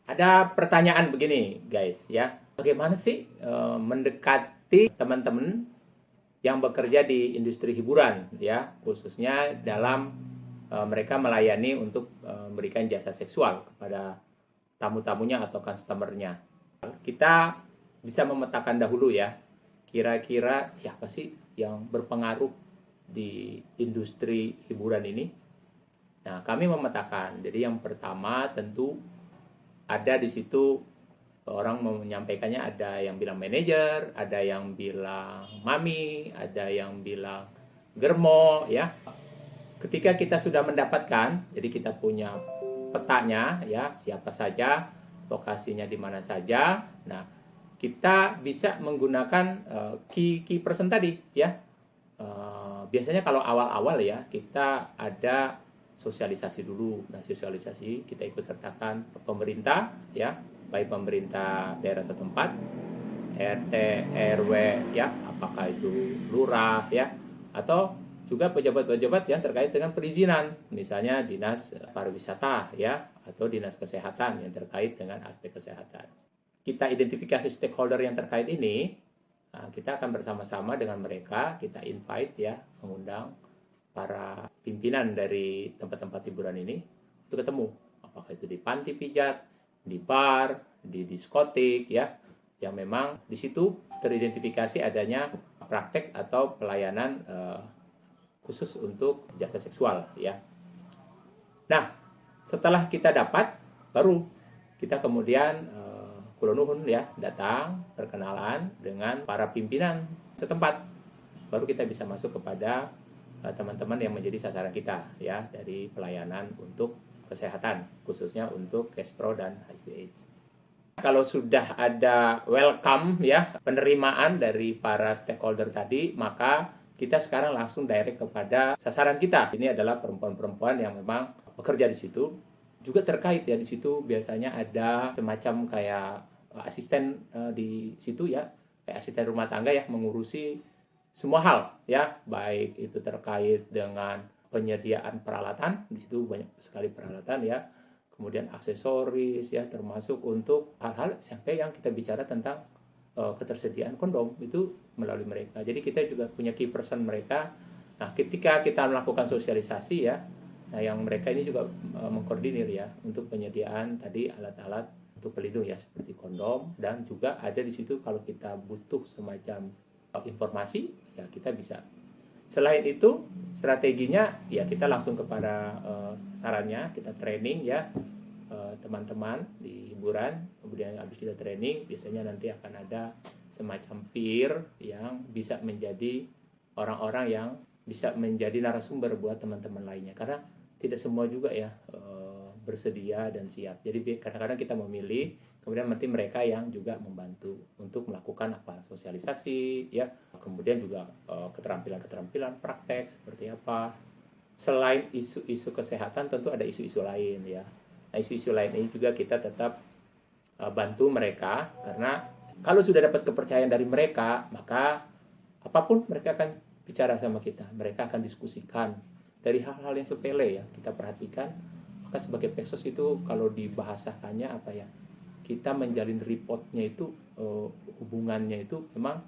Ada pertanyaan begini, guys, ya. Bagaimana sih mendekati teman-teman yang bekerja di industri hiburan, ya, khususnya dalam mereka melayani untuk memberikan jasa seksual kepada tamu-tamunya atau customernya. Kita bisa memetakan dahulu ya, kira-kira siapa sih yang berpengaruh di industri hiburan ini. Nah, kami memetakan. Jadi yang pertama tentu ada di situ orang menyampaikannya, ada yang bilang manajer, ada yang bilang mami, ada yang bilang germo, ya. Ketika kita sudah mendapatkan, jadi kita punya petanya, ya, siapa saja, lokasinya di mana saja. Nah, kita bisa menggunakan key person tadi, ya. Biasanya kalau awal-awal ya, kita ada sosialisasi dulu. Nah, sosialisasi kita ikut sertakan pemerintah, ya, baik pemerintah daerah setempat, RT, RW, ya, apakah itu lurah, ya, atau juga pejabat-pejabat yang terkait dengan perizinan, misalnya dinas pariwisata, ya, atau dinas kesehatan yang terkait dengan aspek kesehatan. Kita identifikasi stakeholder yang terkait ini. Nah, kita akan bersama-sama dengan mereka, kita invite, ya, mengundang para pimpinan dari tempat-tempat hiburan ini untuk ketemu. Apakah itu di panti pijat, di bar, di diskotik, ya, yang memang di situ teridentifikasi adanya praktek atau pelayanan khusus untuk jasa seksual, ya. Nah, setelah kita dapat, baru kita kemudian kulonuhun, ya, datang perkenalan dengan para pimpinan setempat, baru kita bisa masuk kepada teman-teman yang menjadi sasaran kita, ya, dari pelayanan untuk kesehatan, khususnya untuk Kespro dan HIV/AIDS. Kalau sudah ada welcome, ya, penerimaan dari para stakeholder tadi, maka kita sekarang langsung direct kepada sasaran kita. Ini adalah perempuan-perempuan yang memang bekerja di situ. Juga terkait, ya, di situ biasanya ada semacam kayak asisten di situ, ya, kayak asisten rumah tangga, ya, mengurusi semua hal, ya, baik itu terkait dengan penyediaan peralatan, di situ banyak sekali peralatan, ya, kemudian aksesoris, ya, termasuk untuk hal-hal sampai yang kita bicara tentang ketersediaan kondom itu melalui mereka. Jadi kita juga punya key person mereka. Nah, ketika kita melakukan sosialisasi, ya, nah, yang mereka ini juga mengkoordinir, ya, untuk penyediaan tadi alat-alat untuk pelindung, ya, seperti kondom, dan juga ada di situ kalau kita butuh semacam informasi, ya, kita bisa. Selain itu, strateginya, ya, kita langsung kepada sasarannya, kita training, ya, teman-teman di hiburan. Kemudian habis kita training, biasanya nanti akan ada semacam peer yang bisa menjadi orang-orang yang bisa menjadi narasumber buat teman-teman lainnya, karena tidak semua juga, ya, bersedia dan siap. Jadi kadang-kadang kita memilih, kemudian nanti mereka yang juga membantu untuk melakukan apa, sosialisasi, ya, kemudian juga keterampilan-keterampilan praktek seperti apa. Selain isu-isu kesehatan, tentu ada isu-isu lain, ya. Nah, isu-isu lain ini juga kita tetap bantu mereka, karena kalau sudah dapat kepercayaan dari mereka, maka apapun mereka akan bicara sama kita, mereka akan diskusikan dari hal-hal yang sepele, ya, kita perhatikan. Maka sebagai Peksos itu kalau dibahasakannya apa, ya, kita menjalin reportnya itu hubungannya itu memang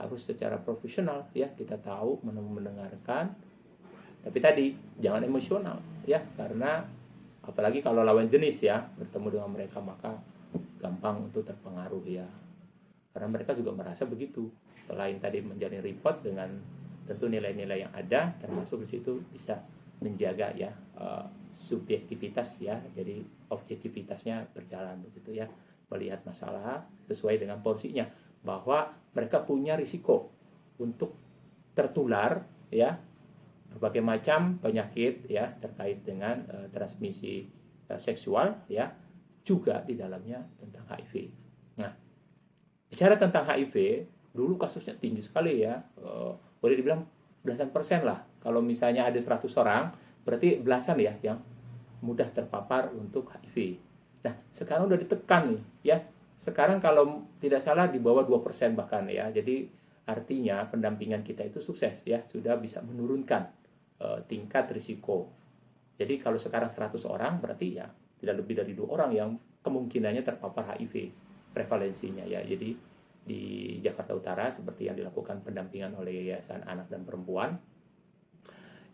harus secara profesional, ya, kita tahu mendengarkan, tapi tadi jangan emosional, ya, karena apalagi kalau lawan jenis, ya, bertemu dengan mereka, maka gampang untuk terpengaruh, ya, karena mereka juga merasa begitu. Selain tadi menjalin report dengan tentu nilai-nilai yang ada, termasuk di situ bisa menjaga, ya, subjektivitas, ya, jadi objektivitasnya berjalan begitu, ya, melihat masalah sesuai dengan porsinya, bahwa mereka punya risiko untuk tertular, ya, berbagai macam penyakit, ya, terkait dengan transmisi seksual, ya, juga di dalamnya tentang HIV. Nah, bicara tentang HIV, dulu kasusnya tinggi sekali, ya, boleh dibilang belasan persen lah. Kalau misalnya ada 100 orang, berarti belasan, ya, yang mudah terpapar untuk HIV. Nah, sekarang udah ditekan nih, ya. Sekarang kalau tidak salah di bawah 2% bahkan, ya. Jadi artinya pendampingan kita itu sukses, ya, sudah bisa menurunkan tingkat risiko. Jadi kalau sekarang 100 orang, berarti, ya, tidak lebih dari 2 orang yang kemungkinannya terpapar HIV prevalensinya ya. Jadi di Jakarta Utara seperti yang dilakukan pendampingan oleh Yayasan Anak dan Perempuan,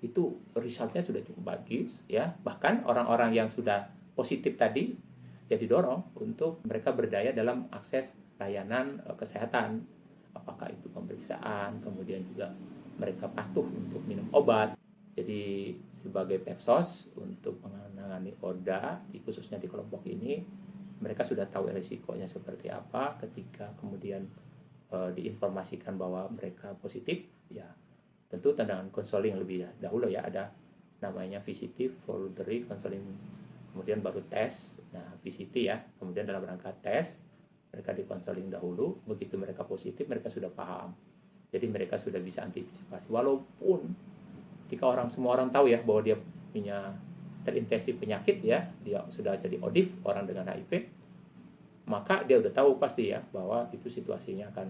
itu resultnya sudah cukup bagus ya. Bahkan orang-orang yang sudah positif tadi ya didorong untuk mereka berdaya dalam akses layanan kesehatan, apakah itu pemeriksaan, kemudian juga mereka patuh untuk minum obat. Jadi sebagai Pepsos untuk menangani ODA, khususnya di kelompok ini, mereka sudah tahu risikonya seperti apa ketika kemudian diinformasikan bahwa mereka positif, ya tentu tendangan konseling lebih dahulu ya, ada namanya VCT, voluntary counseling, kemudian baru tes. Nah VCT ya, kemudian dalam rangka tes mereka dikonseling dahulu, begitu mereka positif mereka sudah paham, jadi mereka sudah bisa antisipasi. Walaupun ketika semua orang tahu ya bahwa dia punya terinfeksi penyakit ya, dia sudah jadi ODIF, orang dengan HIV, maka dia udah tahu pasti ya bahwa itu situasinya akan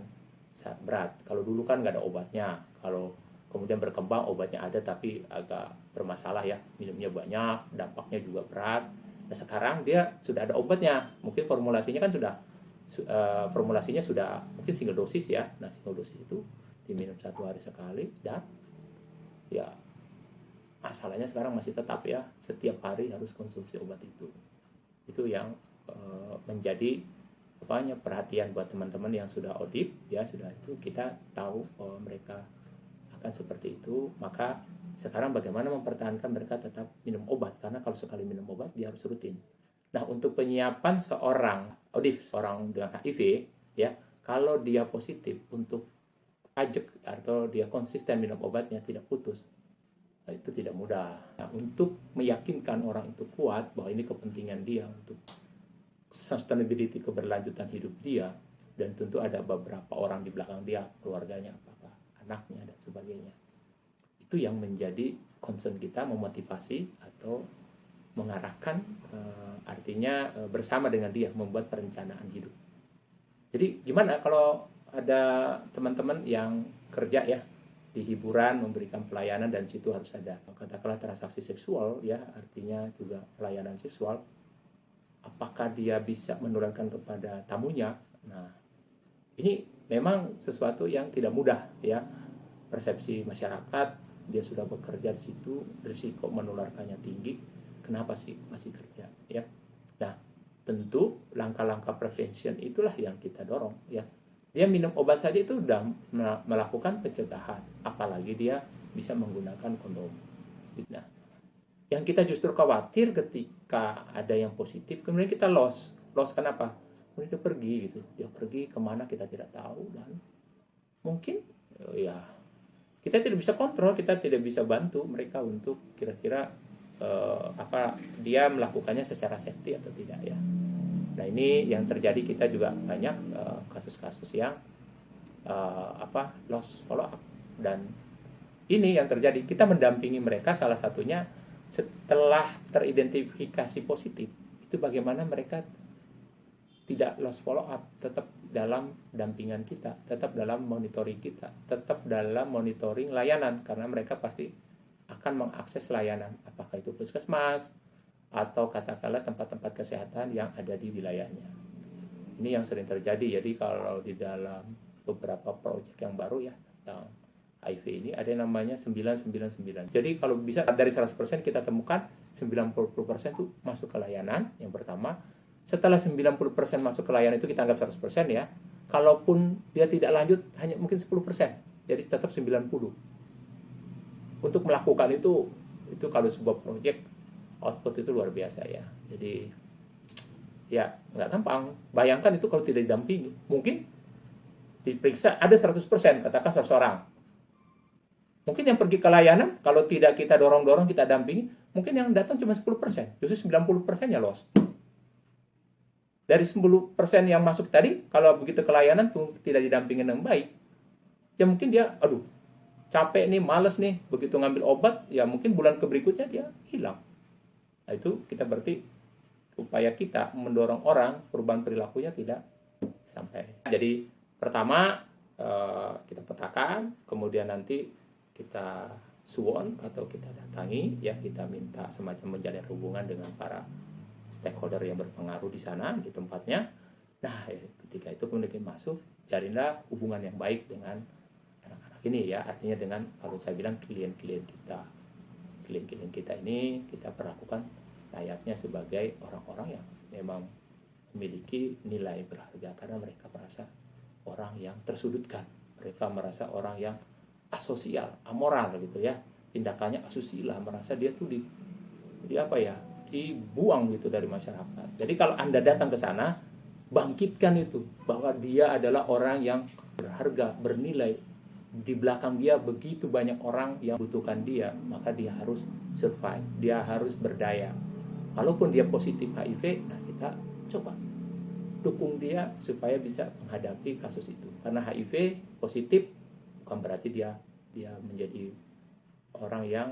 sangat berat. Kalau dulu kan nggak ada obatnya, kalau kemudian berkembang obatnya ada tapi agak bermasalah ya, minumnya banyak, dampaknya juga berat. Nah sekarang dia sudah ada obatnya, mungkin formulasinya kan sudah formulasinya sudah mungkin single dosis ya. Nah single dosis itu diminum 1 hari sekali, dan ya masalahnya sekarang masih tetap ya, setiap hari harus konsumsi obat itu. Itu yang menjadi perhatian buat teman-teman yang sudah ODIP ya, sudah itu kita tahu mereka akan seperti itu. Maka sekarang bagaimana mempertahankan mereka tetap minum obat, karena kalau sekali minum obat dia harus rutin. Nah untuk penyiapan seorang ODIP, orang dengan HIV ya, kalau dia positif, untuk ajak atau dia konsisten minum obatnya tidak putus, nah, itu tidak mudah. Nah, untuk meyakinkan orang itu kuat bahwa ini kepentingan dia untuk sustainability, keberlanjutan hidup dia, dan tentu ada beberapa orang di belakang dia, keluarganya, apakah anaknya dan sebagainya. Itu yang menjadi concern kita, memotivasi atau mengarahkan, artinya bersama dengan dia membuat perencanaan hidup. Jadi gimana kalau ada teman-teman yang kerja ya di hiburan, memberikan pelayanan, dan situ harus ada katakanlah transaksi seksual ya, artinya juga pelayanan seksual, apakah dia bisa menularkan kepada tamunya? Nah ini memang sesuatu yang tidak mudah ya, persepsi masyarakat, dia sudah bekerja di situ, risiko menularkannya tinggi, kenapa sih masih kerja ya. Nah tentu langkah-langkah prevention itulah yang kita dorong ya. Dia minum obat saja itu sudah melakukan pencegahan, apalagi dia bisa menggunakan kondom. Nah, yang kita justru khawatir ketika ada yang positif, kemudian kita loss kenapa? Kemudian dia pergi gitu, dia pergi kemana kita tidak tahu, dan mungkin ya kita tidak bisa kontrol, kita tidak bisa bantu mereka untuk kira-kira dia melakukannya secara safety atau tidak ya. Nah ini yang terjadi, kita juga banyak kasus-kasus yang loss follow up, dan ini yang terjadi, kita mendampingi mereka, salah satunya setelah teridentifikasi positif itu bagaimana mereka tidak loss follow up, tetap dalam dampingan kita, tetap dalam monitoring kita, tetap dalam monitoring layanan, karena mereka pasti akan mengakses layanan, apakah itu puskesmas atau katakanlah tempat-tempat kesehatan yang ada di wilayahnya. Ini yang sering terjadi. Jadi kalau di dalam beberapa proyek yang baru ya tentang HIV ini, ada yang namanya 999. Jadi kalau bisa dari 100% kita temukan 90% itu masuk ke layanan yang pertama. Setelah 90% masuk ke layanan itu kita anggap 100% ya. Kalaupun dia tidak lanjut hanya mungkin 10%. Jadi tetap 90%. Untuk melakukan itu kalau sebuah proyek output itu luar biasa ya. Jadi ya nggak gampang. Bayangkan itu kalau tidak didampingi, mungkin diperiksa ada 100%, katakan 100 orang. Mungkin yang pergi ke layanan, kalau tidak kita dorong-dorong, kita dampingi, mungkin yang datang cuma 10%, justru 90% ya loss. Dari 10% yang masuk tadi, kalau begitu ke layanan tuh tidak didampingin dengan baik, ya mungkin dia, capek nih, males nih, begitu ngambil obat, ya mungkin bulan berikutnya dia hilang. Nah itu kita berarti upaya kita mendorong orang perubahan perilakunya tidak sampai. Jadi pertama kita petakan, kemudian nanti kita suwon atau kita datangi ya, kita minta semacam menjalin hubungan dengan para stakeholder yang berpengaruh di sana, di tempatnya. Nah, ketika itu kemudian masuk, jalinlah hubungan yang baik dengan anak-anak ini ya. Artinya dengan, kalau saya bilang, klien-klien kita. Klien-klien kita ini kita perlakukan layaknya sebagai orang-orang yang memang memiliki nilai berharga, karena mereka merasa orang yang tersudutkan. Mereka merasa orang yang asosial, amoral gitu ya. Tindakannya asusila, merasa dia tuh dibuang gitu dari masyarakat. Jadi kalau Anda datang ke sana, bangkitkan itu bahwa dia adalah orang yang berharga, bernilai. Di belakang dia begitu banyak orang yang butuhkan dia, maka dia harus survive, dia harus berdaya. Kalaupun dia positif HIV, nah kita coba dukung dia supaya bisa menghadapi kasus itu. Karena HIV positif bukan berarti dia menjadi orang yang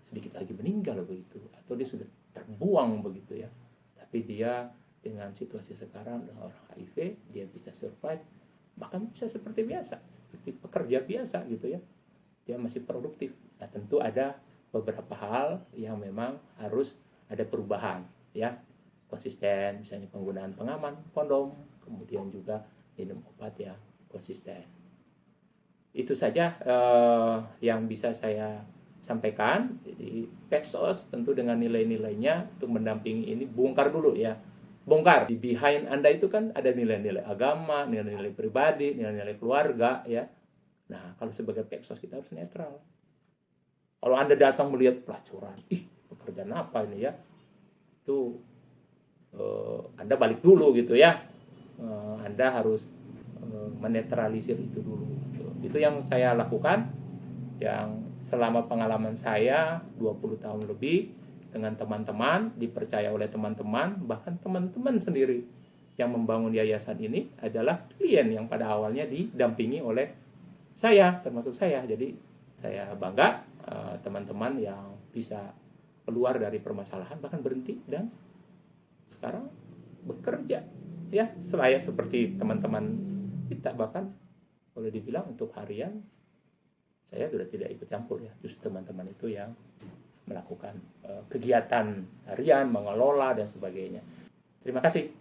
sedikit lagi meninggal begitu, atau dia sudah terbuang begitu ya. Tapi dia dengan situasi sekarang dengan orang HIV, dia bisa survive, bahkan bisa seperti biasa, seperti pekerja biasa gitu ya. Dia masih produktif. Nah, tentu ada beberapa hal yang memang harus ada perubahan ya. Konsisten, misalnya penggunaan pengaman, kondom, kemudian juga minum obat yang konsisten. Itu saja yang bisa saya sampaikan. Jadi Pexos tentu dengan nilai-nilainya untuk mendampingi ini, bongkar dulu ya. Bongkar di behind Anda itu kan ada nilai-nilai agama, nilai-nilai pribadi, nilai-nilai keluarga ya. Nah, kalau sebagai Pexos kita harus netral. Kalau Anda datang melihat pelacuran, pekerjaan apa ini ya? Itu Anda balik dulu gitu ya. Anda harus menetralisir itu dulu. Itu yang saya lakukan, yang selama pengalaman saya 20 tahun lebih dengan teman-teman, dipercaya oleh teman-teman, bahkan teman-teman sendiri yang membangun yayasan ini adalah klien yang pada awalnya didampingi oleh saya, termasuk saya. Jadi saya bangga teman-teman yang bisa keluar dari permasalahan, bahkan berhenti dan sekarang bekerja ya selayak seperti teman-teman kita. Bahkan boleh dibilang untuk harian saya sudah tidak ikut campur ya, justru teman-teman itu yang melakukan kegiatan harian, mengelola dan sebagainya. Terima kasih.